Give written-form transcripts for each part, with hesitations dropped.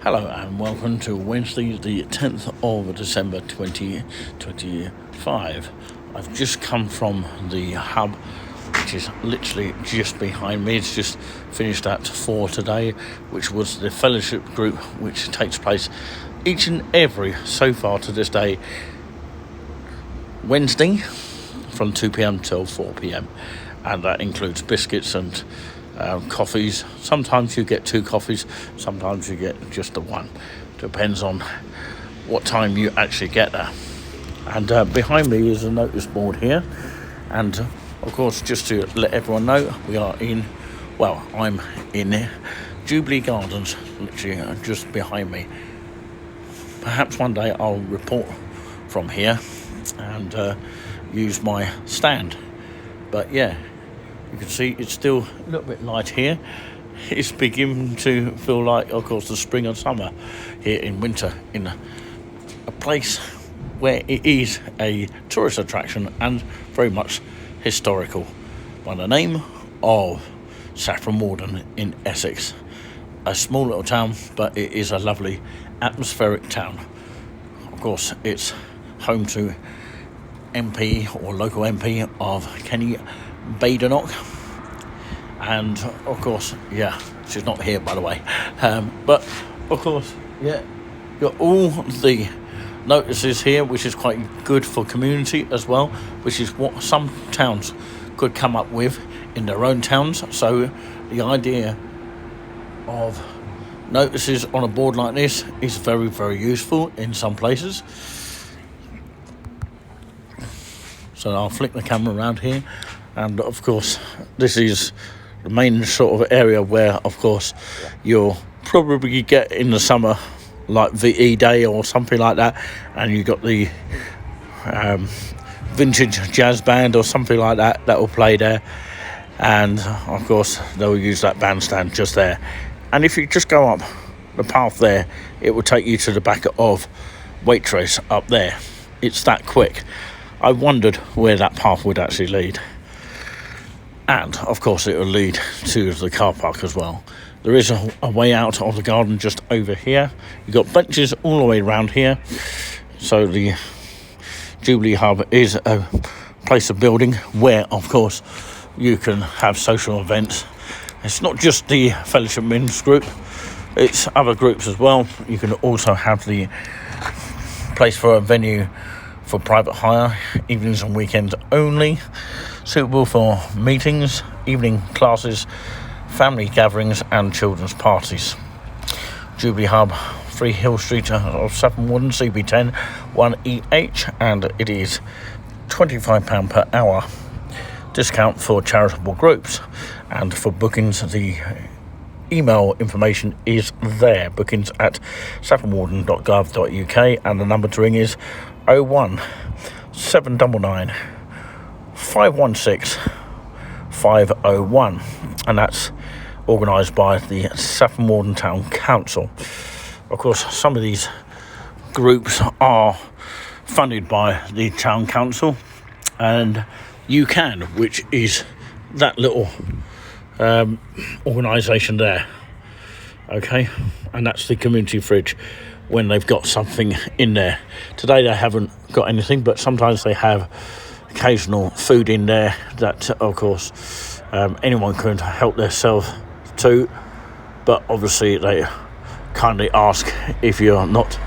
Hello and welcome to Wednesday the 10th of December 2025. I've just come from the hub, which is literally just behind me. It's just finished at 4 today, which was the fellowship group which takes place each and every, so far to this day, Wednesday from 2 p.m. till 4 p.m. and that includes biscuits and coffees. Sometimes you get 2 coffees, sometimes you get just the one. Depends on what time you actually get there. And behind me is a notice board here, and of course, just to let everyone know, I'm in Jubilee Gardens, literally just behind me. Perhaps one day I'll report from here and use my stand, but yeah, you can see it's still a little bit light here. It's beginning to feel like, of course, the spring and summer here in winter in a place where it is a tourist attraction and very much historical, by the name of Saffron, Walden in Essex. A small little town, but it is a lovely atmospheric town. Of course, it's home to MP or local MP of Kenny Badenoch, and of course, she's not here, by the way, but of course, got all the notices here, which is quite good for community as well, which is what some towns could come up with in their own towns. So the idea of notices on a board like this is very, very useful in some places. So I'll flick the camera around here, and of course this is the main sort of area where, of course, you'll probably get in the summer, like VE Day or something like that, and you got the vintage jazz band or something like that will play there, and of course they'll use that bandstand just there. And if you just go up the path there, it will take you to the back of Waitrose up there. It's that quick. I wondered where that path would actually lead. And, of course, it will lead to the car park as well. There is a way out of the garden just over here. You've got benches all the way around here. So the Jubilee Hub is a place of building where, of course, you can have social events. It's not just the Fellowship Men's group. It's other groups as well. You can also have the place for a venue for private hire, evenings and weekends only, suitable for meetings, evening classes, family gatherings and children's parties. Jubilee Hub, 3 Hill Street of Saffron, Walden, CB10 1EH, and it is £25 per hour discount for charitable groups. And for bookings, the email information is there, bookings at saffronwarden.gov.uk, and the number to ring is 01 799 516 501, and that's organised by the Saffron Walden Town Council. Of course, some of these groups are funded by the Town Council, and you can, which is that little organisation there, okay, and that's the community fridge when they've got something in there. Today they haven't got anything, but sometimes they have occasional food in there that, of course, anyone can help themselves to, but obviously they kindly ask, if you're not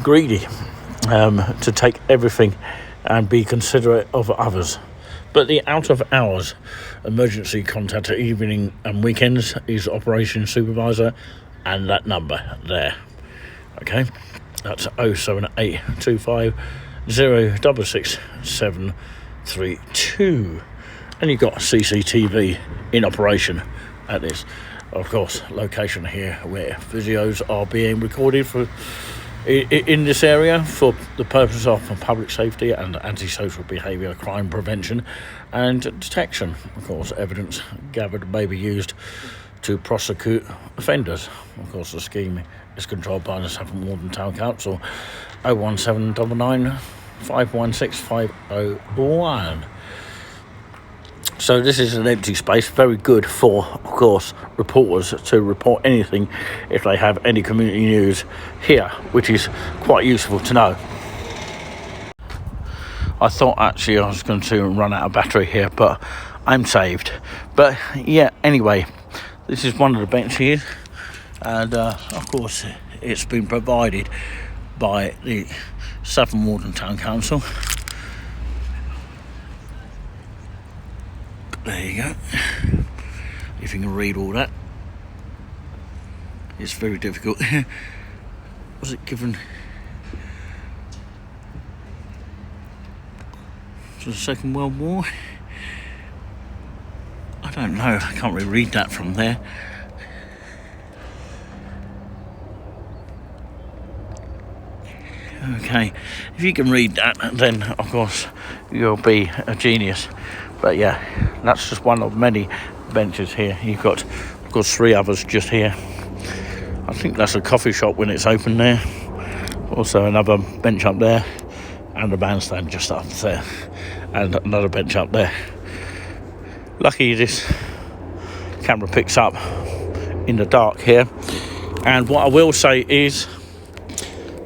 greedy, to take everything and be considerate of others. But the out of hours emergency contact at evening and weekends is Operations Supervisor, and that number there, okay, that's 07825 066732, and you've got CCTV in operation at this, of course, location here where videos are being recorded for in this area for the purpose of public safety and antisocial behaviour, crime prevention and detection. Of course, evidence gathered may be used to prosecute offenders. Of course, the scheme is controlled by the Saffron Walden Town Council. 01799 516 501. So this is an empty space, very good for, of course, reporters to report anything if they have any community news here, which is quite useful to know. I thought actually I was going to run out of battery here, but I'm saved. But yeah, anyway, this is one of the benches, and of course it's been provided by the Saffron Walden Town Council. There you go. If you can read all that. It's very difficult. Was it given to the Second World War? I don't know. I can't really read that from there. Okay, if you can read that, then of course you'll be a genius. But yeah, that's just one of many benches here. You've got, of course, 3 others just here. I think that's a coffee shop when it's open there. Also another bench up there, and a bandstand just up there, and another bench up there. Lucky this camera picks up in the dark here. And what I will say is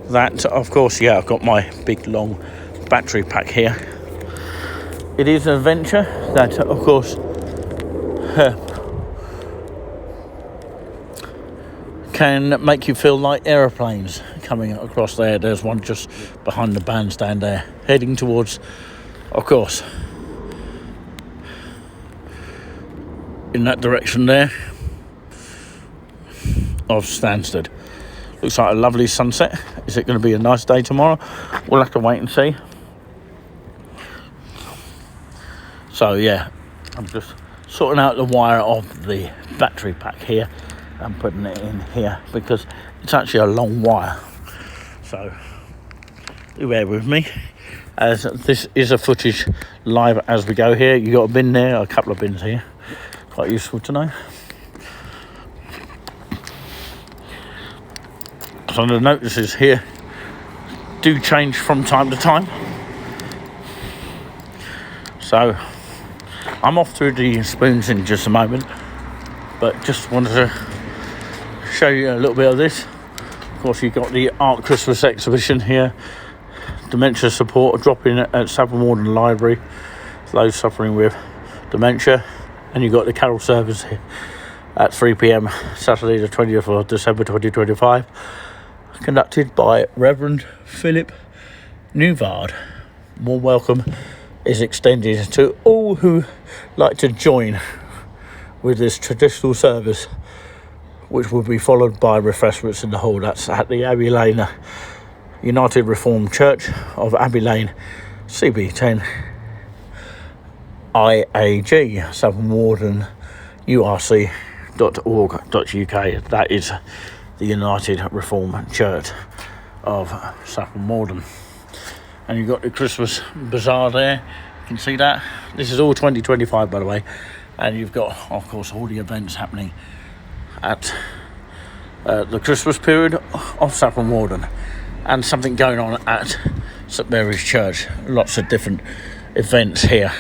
that, of course, yeah, I've got my big long battery pack here. It is an adventure that, of course, can make you feel like aeroplanes coming across there. There's one just behind the bandstand there, heading towards, of course, in that direction there of Stansted. Looks like a lovely sunset. Is it going to be a nice day tomorrow? We'll have to wait and see. So yeah, I'm just sorting out the wire of the battery pack here and putting it in here because it's actually a long wire. So do bear with me, as this is a footage live as we go here. You got a bin there, a couple of bins here. Quite useful to know. So the notices here do change from time to time. So I'm off through the spoons in just a moment, but just wanted to show you a little bit of this. Of course, you've got the Art Christmas exhibition here, dementia support drop-in at Saffron Walden Library for those suffering with dementia, and you've got the carol service here at 3 p.m. Saturday the 20th of December 2025, conducted by Reverend Philip Newvard. More welcome is extended to all who like to join with this traditional service, which will be followed by refreshments in the hall. That's at the Abbey Lane United Reformed Church of Abbey Lane, CB10 IAG, Saffron Walden, urc.org.uk. That is the United Reformed Church of Saffron Walden. And you've got the Christmas bazaar there. You can see that. This is all 2025, by the way. And you've got, of course, all the events happening at the Christmas period of Saffron Walden, and something going on at St Mary's Church. Lots of different events here.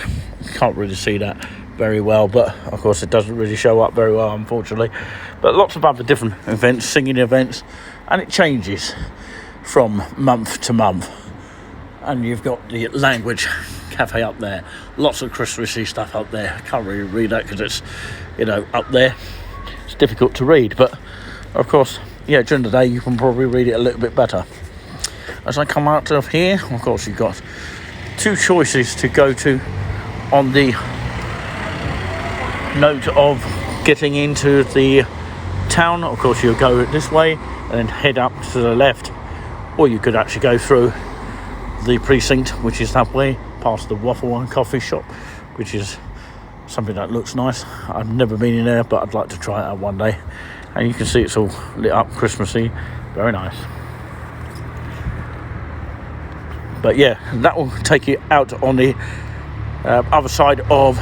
Can't really see that very well, but of course it doesn't really show up very well, unfortunately. But lots of other different events, singing events, and it changes from month to month. And you've got the language cafe up there. Lots of Christmassy stuff up there. I can't really read that because it's, up there. It's difficult to read, but of course, yeah, during the day you can probably read it a little bit better. As I come out of here, of course, you've got 2 choices to go to on the note of getting into the town. Of course, you'll go this way and then head up to the left, or you could actually go through the precinct, which is that way, past the waffle and coffee shop, which is something that looks nice. I've never been in there, but I'd like to try it out one day. And you can see it's all lit up Christmassy, very nice. But yeah, that will take you out on the other side of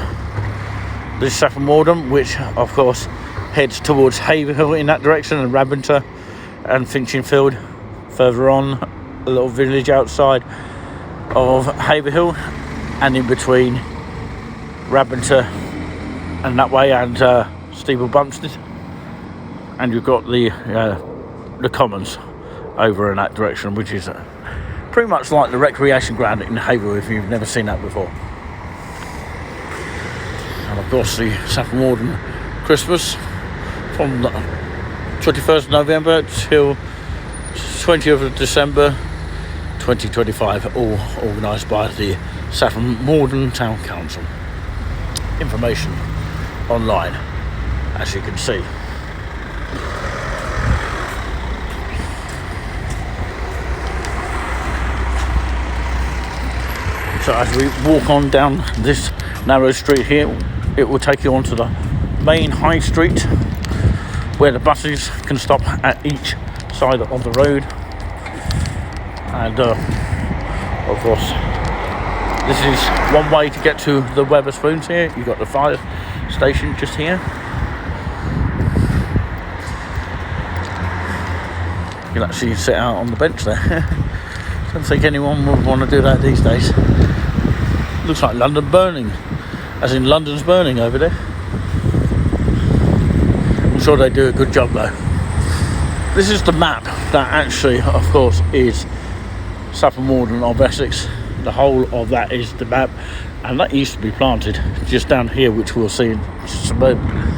the Saffron Walden, which of course heads towards Haverhill in that direction, and Rabinter and Finchingfield further on, a little village outside of Haverhill, and in between Rabinter and that way, and Steeple Bumpstead, and you've got the Commons over in that direction, which is pretty much like the recreation ground in Haverhill if you've never seen that before. And of course the Saffron Walden Christmas from the 21st of November till 20th of December 2025, all organised by the Saffron Walden Town Council. Information online, as you can see. So as we walk on down this narrow street here, it will take you onto the main high street where the buses can stop at each side of the road. And of course, this is one way to get to the Wetherspoons here. You've got the fire station just here. You'll actually sit out on the bench there. Don't think anyone would want to do that these days. Looks like London burning, as in London's burning over there. I'm sure they do a good job though. This is the map that actually, of course, is Saffron Walden of Essex. The whole of that is the map, and that used to be planted just down here, which we'll see in just a moment.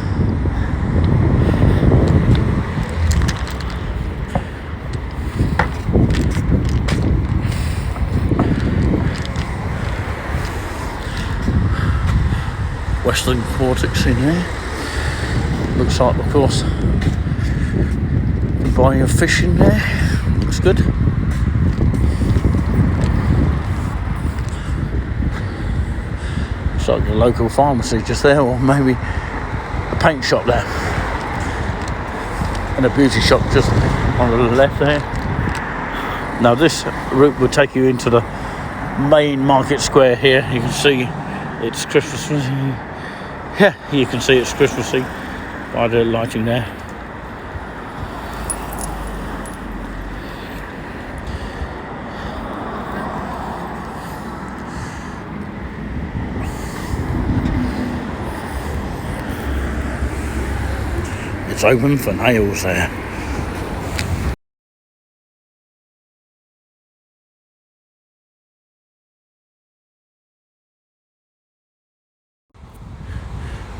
Western Quartix in here. Looks like, of course, you can buy your fish in there. Looks good. Looks like a local pharmacy just there, or maybe a paint shop there, and a beauty shop just on the left there. Now this route will take you into the main market square here. You can see it's Christmas. Yeah, you can see it's Christmassy by the lighting there. It's open for nails there.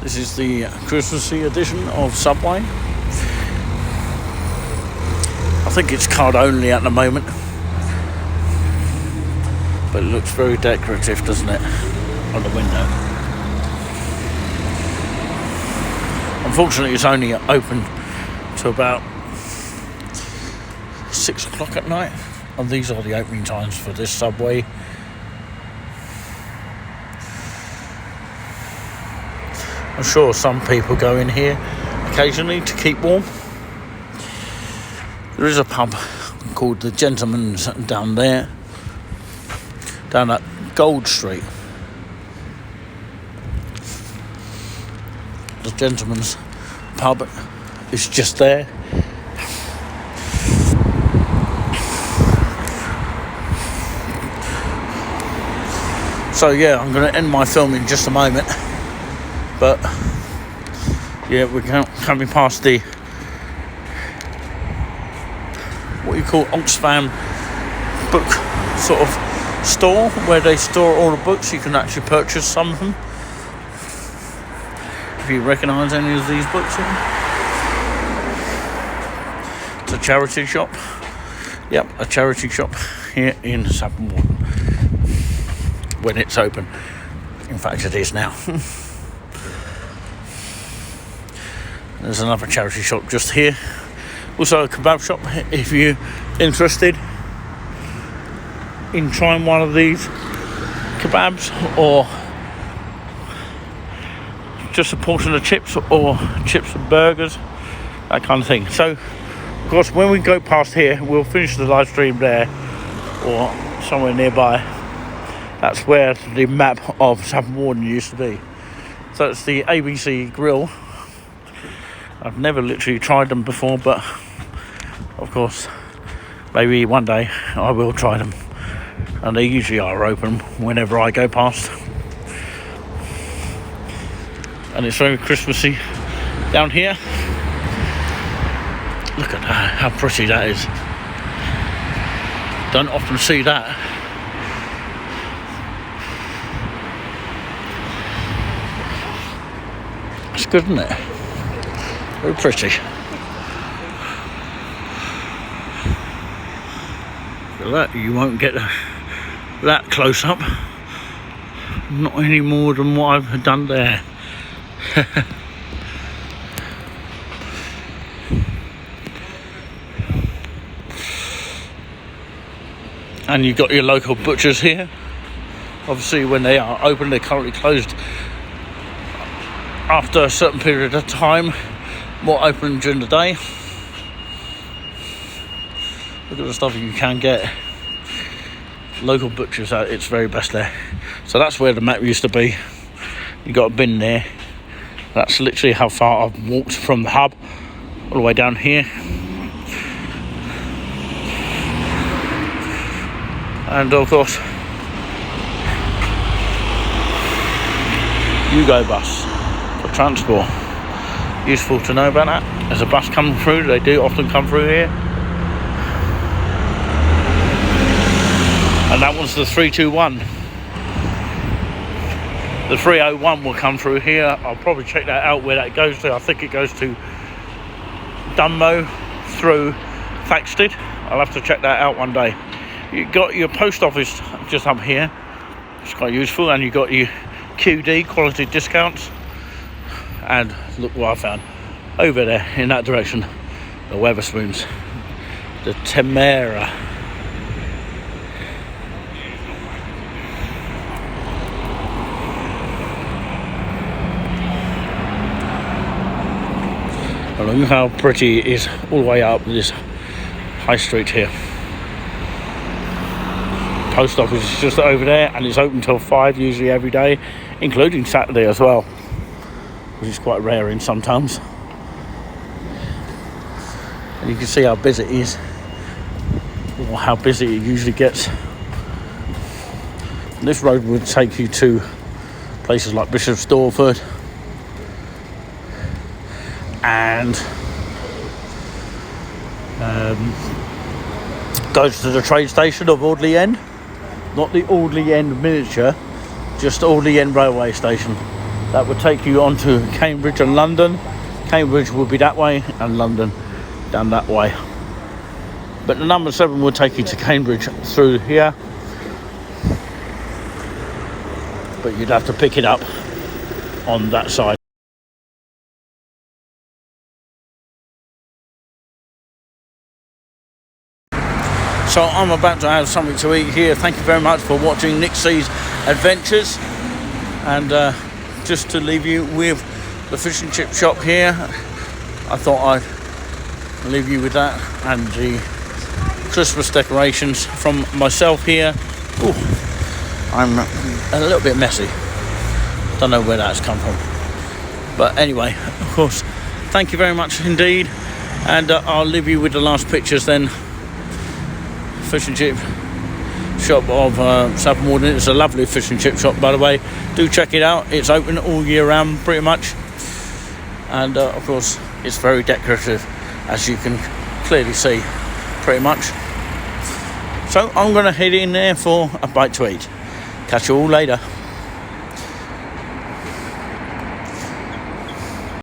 This is the Christmassy edition of Subway. I think it's card only at the moment, but it looks very decorative, doesn't it, on the window. Unfortunately, it's only open to about 6 o'clock at night, and these are the opening times for this Subway. I'm sure some people go in here occasionally to keep warm. There is a pub called the Gentleman's down there, down at Gold Street. The Gentleman's pub is just there. So yeah, I'm going to end my film in just a moment. But yeah, we're coming past the what you call Oxfam book sort of store, where they store all the books. You can actually purchase some of them if you recognise any of these books here. It's a charity shop. Yep, a charity shop here in Saffron Walden when it's open. In fact, it is now. There's another charity shop just here. Also a kebab shop if you're interested in trying one of these kebabs, or just a portion of chips, or chips and burgers, that kind of thing. So of course when we go past here, we'll finish the live stream there or somewhere nearby. That's where the map of Saffron Walden used to be. So it's the ABC Grill. I've never literally tried them before, but of course maybe one day I will try them, and they usually are open whenever I go past. and it's very Christmassy down here. Look at that, how pretty that is. Don't often see that. It's good, isn't it? Very pretty. Look at that, you won't get that close up. Not any more than what I've done there. And you've got your local butchers here. Obviously when they are open, they're currently closed after a certain period of time, more open during the day. Look at the stuff you can get. Local butchers at its very best there. So that's where the map used to be. You got a bin there. That's literally how far I've walked from the hub all the way down here. And of course, Yugo bus for transport. Useful to know about that. There's a bus coming through. They do often come through here. And that one's the 321. The 301 will come through here. I'll probably check that out where that goes to. I think it goes to Dunmo through Thaxted. I'll have to check that out one day. You've got your post office just up here. It's quite useful. And you've got your QD, quality discounts. And look what I found. Over there, in that direction, the Weatherspoons. The Temera. Look how pretty it is all the way up this high street here. Post office is just over there, and it's open till 5 usually every day, including Saturday as well, which is quite rare in some towns. And you can see how busy it is, or how busy it usually gets. And this road would take you to places like Bishop's Stortford, and goes to the trade station of Audley End, not the Audley End miniature, just Audley End railway station. That would take you on to Cambridge and London. Cambridge would be that way, and London down that way. But the number 7 would take you to Cambridge through here, but you'd have to pick it up on that side. So I'm about to have something to eat here. Thank you very much for watching Nick C's Adventures. And just to leave you with the fish and chip shop here, I thought I'd leave you with that and the Christmas decorations from myself here. Ooh, I'm a little bit messy. Don't know where that's come from. But anyway, of course, thank you very much indeed. And I'll leave you with the last pictures then. Fish and chip shop of Saffron Walden. It's a lovely fish and chip shop, by the way. Do check it out. It's open all year round pretty much, and of course it's very decorative, as you can clearly see pretty much. So I'm going to head in there for a bite to eat. Catch you all later.